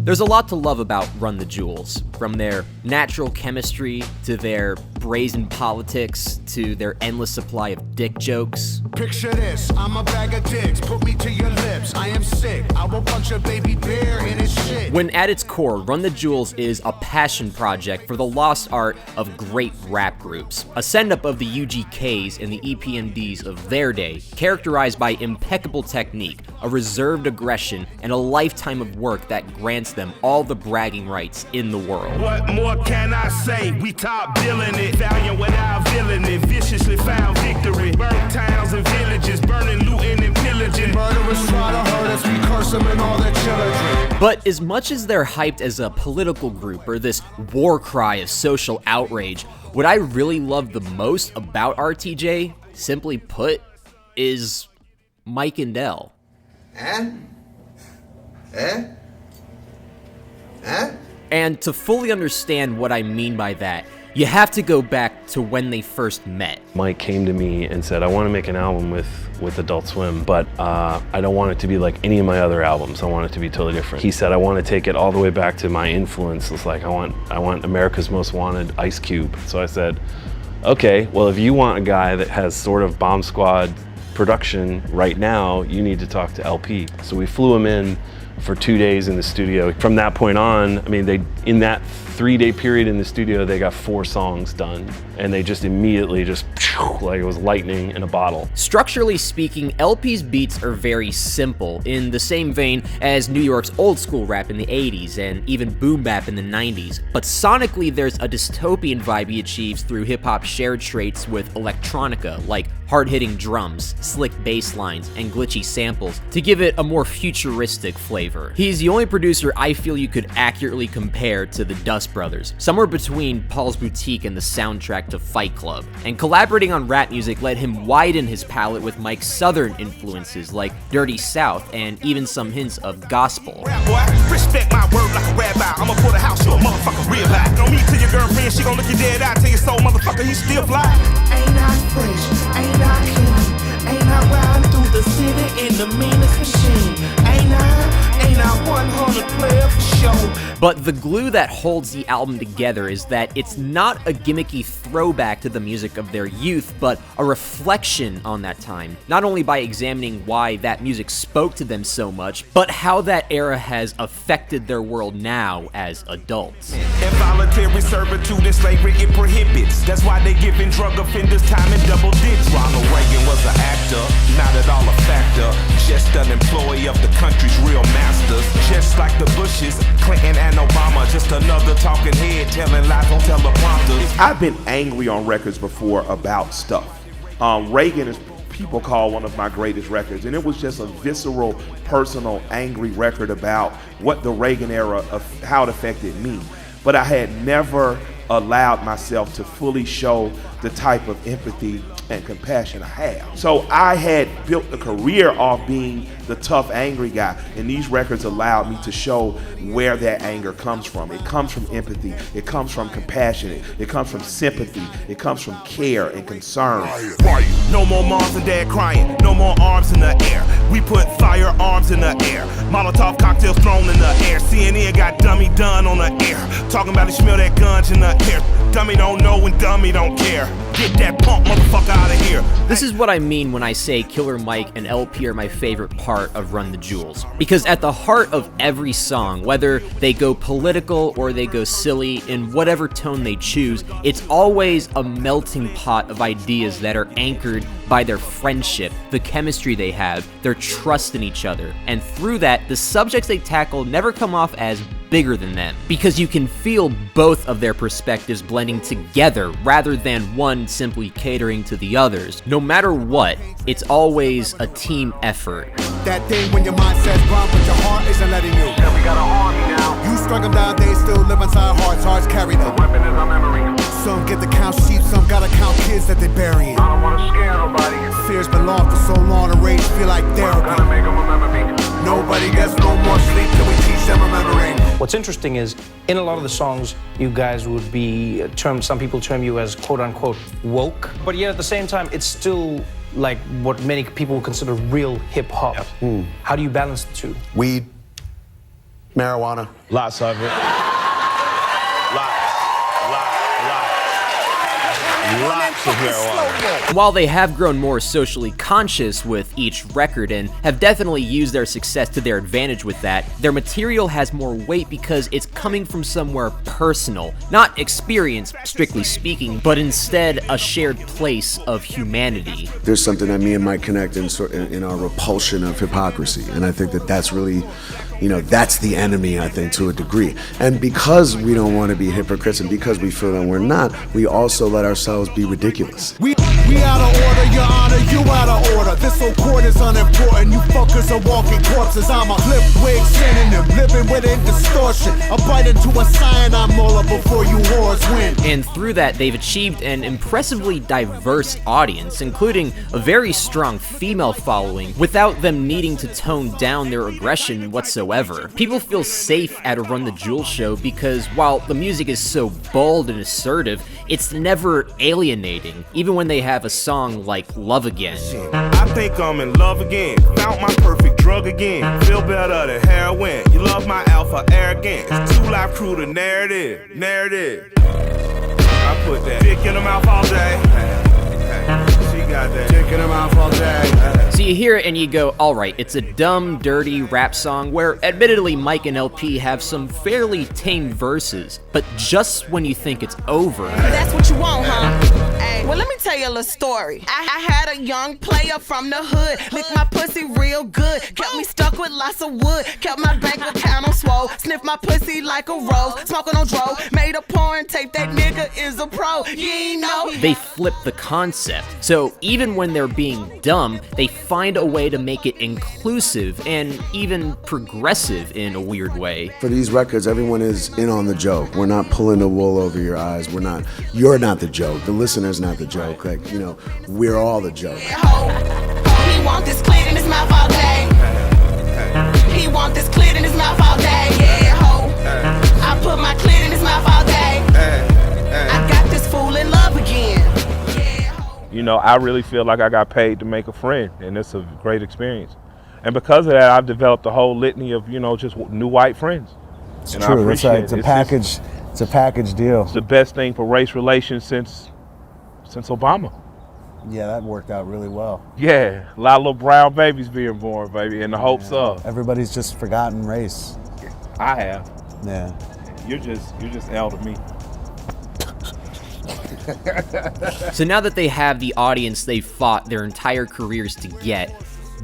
There's a lot to love about Run the Jewels, from their natural chemistry to their brazen politics to their endless supply of dick jokes. Picture this, I'm a bag of dicks, put me to your lips, I am sick, I will punch a baby bear in his shit. When at its core, Run the Jewels is a passion project for the lost art of great rap groups, a send-up of the UGKs and the EPMDs of their day, characterized by impeccable technique, a reserved aggression, and a lifetime of work that grants them all the bragging rights in the world. What more can I say? We top billing it, valiant without villain it, viciously found victory. Burnt towns and villages, burning, looting, and pillaging. Murderers try to hurt us, we curse them and all their children. But as much as they're hyped as a political group or this war cry of social outrage, what I really love the most about RTJ, simply put, is Mike and Del. And to fully understand what I mean by that, you have to go back to when they first met. Mike came to me and said, I want to make an album with Adult Swim, but I don't want it to be like any of my other albums. I want it to be totally different. He said, I want to take it all the way back to my influence. It's like, I want America's Most Wanted, Ice Cube. So I said, okay, well, if you want a guy that has sort of Bomb Squad production right now, you need to talk to LP. So we flew him in for 2 days in the studio. From that point on, I mean, in that 3-day period in the studio, they got 4 songs done, and they just immediately like it was lightning in a bottle. Structurally speaking, LP's beats are very simple, in the same vein as New York's old school rap in the 80s and even boom bap in the 90s. But sonically, there's a dystopian vibe he achieves through hip-hop's shared traits with electronica, like hard-hitting drums, slick bass lines, and glitchy samples, to give it a more futuristic flavor. He's the only producer I feel you could accurately compare to the Dust Brothers, somewhere between Paul's Boutique and the soundtrack to Fight Club. And collaborating on rap music let him widen his palette with Mike's southern influences like Dirty South and even some hints of gospel. Rap boy, respect my word like a rabbi. I'ma put a house, you a motherfucker real life. Don't meet to your girlfriend, she gon' look you dead eye. Tell your soul, motherfucker, he still fly. Ain't I fresh? Ain't I clean? Ain't I riding through the city in the meanest machine? Ain't I 100 player for sure? But the glue that holds the album together is that it's not a gimmicky throwback to the music of their youth, but a reflection on that time, not only by examining why that music spoke to them so much, but how that era has affected their world now as adults. Involuntary servitude and slavery, it prohibits. That's why they giving drug offenders time in double digits. Ronald Reagan was an actor, not at all a factor, just an employee of the country's real masters. Just like the Bushes, Clinton and Obama, just another talking head telling lies on teleprompters. I've been angry on records before about stuff. Reagan is people call one of my greatest records, and it was just a visceral, personal, angry record about what the Reagan era, how it affected me. But I had never allowed myself to fully show the type of empathy and compassion I have. So I had built a career off being the tough, angry guy, and these records allowed me to show where that anger comes from. It comes from empathy, it comes from compassion, it comes from sympathy, it comes from care and concern. No more moms and dad crying, no more arms in the air. We put firearms in the air, Molotov cocktails thrown in the air. CNN got dummy done on the air, talking about it, smell that guns in the air. Dummy don't know and dummy don't care. Get that punk motherfucker out of here. This is what I mean when I say Killer Mike and LP are my favorite part of Run the Jewels. Because at the heart of every song, whether they go political or they go silly, in whatever tone they choose, it's always a melting pot of ideas that are anchored by their friendship, the chemistry they have, their trust in each other. And through that, the subjects they tackle never come off as bigger than them, because you can feel both of their perspectives blending together rather than one simply catering to the others. No matter what, it's always a team effort. That thing when your mind says run, but your heart isn't letting you. Yeah, we got an army now. You struggle down, they still live inside hearts carry them. The weapon is our memory. Some get to count sheep, some gotta count kids that they burying. I don't wanna scare nobody. Fears been lost for so long, the rage feel like therapy. Gotta make them remember me. Nobody gets no more sleep till we teach them remembering. What's interesting is, in a lot of the songs, you guys would be some people term you as quote-unquote woke, but yet at the same time, it's still like what many people would consider real hip-hop. How do you balance the two? Weed. Marijuana. Lots of it. Lots of marijuana. While they have grown more socially conscious with each record and have definitely used their success to their advantage with that, their material has more weight because it's coming from somewhere personal, not experience, strictly speaking, but instead a shared place of humanity. There's something that me and Mike connect in our repulsion of hypocrisy, and I think that that's really, that's the enemy, I think, to a degree. And because we don't want to be hypocrites and because we feel that we're not, we also let ourselves be ridiculous. We out of order, your honor, you out of order. This whole court is unimportant, you fuckers are walking corpses. I'm a flip wig synonym, living within distortion. A bite into a cyanide molar before you whores win. And through that, they've achieved an impressively diverse audience, including a very strong female following, without them needing to tone down their aggression whatsoever. People feel safe at a Run the Jewels show because while the music is so bold and assertive, it's never alienating, even when they have a song like Love Again. I think I'm in love again. Found my perfect drug again. Feel better than heroin. You love my alpha arrogance. 2 Live Crew, the narrative. I put that dick in her mouth all day. She got that dick in her mouth all day. So you hear it and you go, alright, it's a dumb, dirty rap song where admittedly Mike and LP have some fairly tame verses, but just when you think it's over. That's what you want, huh? Hey, well, let me tell you a little story. I had a young player from the hood, licked my pussy real good, kept me stuck with lots of wood, kept my bank account on swole, sniffed my pussy like a rose, smoking on dro, made a porn tape, that nigga is a pro, you ain't know. They flip the concept. So even when they're being dumb, they find a way to make it inclusive and even progressive in a weird way. For these records, everyone is in on the joke. We're not pulling the wool over your eyes. You're not the joke. The listener's not the joke. Like, we're all the joke. He want this clit in his mouth all day. He want this clit in his mouth all day. Yeah, ho. I put my clit in his mouth all day. I got this fool in love again. I really feel like I got paid to make a friend, and it's a great experience. And because of that, I've developed a whole litany of, just new white friends. It's true. It's a package. It's a package deal. It's the best thing for race relations since Obama. Yeah, that worked out really well. Yeah, a lot of little brown babies being born, baby, in the hopes of. Everybody's just forgotten race. I have. Yeah. You're just L to me. So now that they have the audience they've fought their entire careers to get,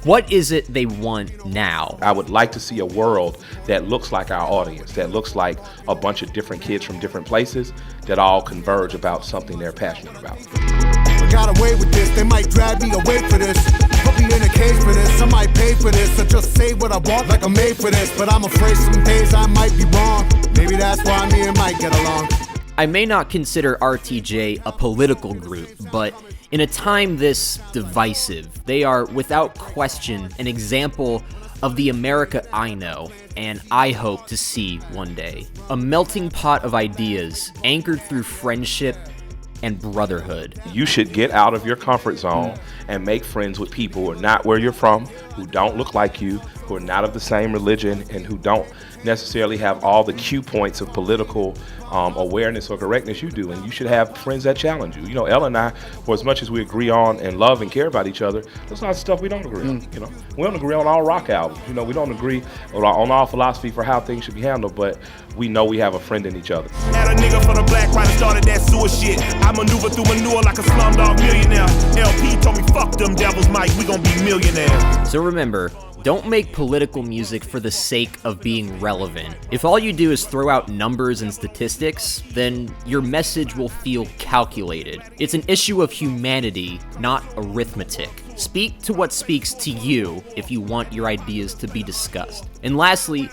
what is it they want now? I would like to see a world that looks like our audience, that looks like a bunch of different kids from different places that all converge about something they're passionate about. I got away with this, they might drag me away for this. Put me in a cage for this, I might pay for this. Or just say what I want like I'm made for this. But I'm afraid some days I might be wrong. Maybe that's why me and Mike get along. I may not consider RTJ a political group, but in a time this divisive, they are without question an example of the America I know and I hope to see one day. A melting pot of ideas anchored through friendship and brotherhood. You should get out of your comfort zone and make friends with people who are not where you're from, who don't look like you, who are not of the same religion, and who don't necessarily have all the cue points of political awareness or correctness you do. And you should have friends that challenge you. Elle and I, for as much as we agree on and love and care about each other, there's lots of stuff we don't agree on. We don't agree on all rock albums. We don't agree on all philosophy for how things should be handled, but we know we have a friend in each other. Had a nigga from the black right and started that sewer shit. I maneuver through manure like a slumdog millionaire. LP told me fuck them devils, Mike, we gon' be millionaires. So remember, don't make political music for the sake of being relevant. If all you do is throw out numbers and statistics, then your message will feel calculated. It's an issue of humanity, not arithmetic. Speak to what speaks to you if you want your ideas to be discussed. And lastly,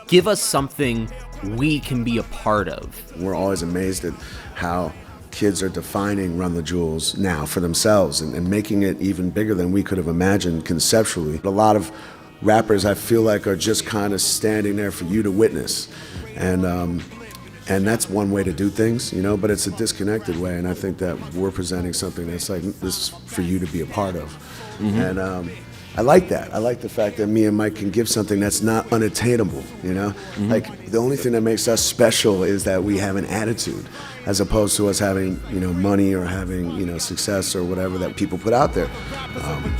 give us something we can be a part of. We're always amazed at how kids are defining Run the Jewels now for themselves and making it even bigger than we could have imagined conceptually. A lot of rappers, I feel like, are just kind of standing there for you to witness. And that's one way to do things, but it's a disconnected way. And I think that we're presenting something that's like this for you to be a part of. Mm-hmm. I like that. I like the fact that me and Mike can give something that's not unattainable, you know? Like, the only thing that makes us special is that we have an attitude, as opposed to us having, you know, money or having, you know, success or whatever that people put out there.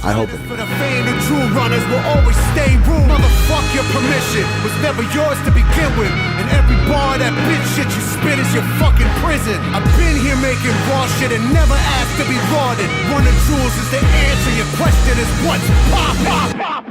I hope it. For the fame, the true runners will always stay rude. Motherfuck your permission was never yours to begin with. And every bar that bitch shit you spit is your fucking prison. I've been here making raw shit and never asked to be lauded. Running jewels is the answer. Your question is what's pop, pop, pop.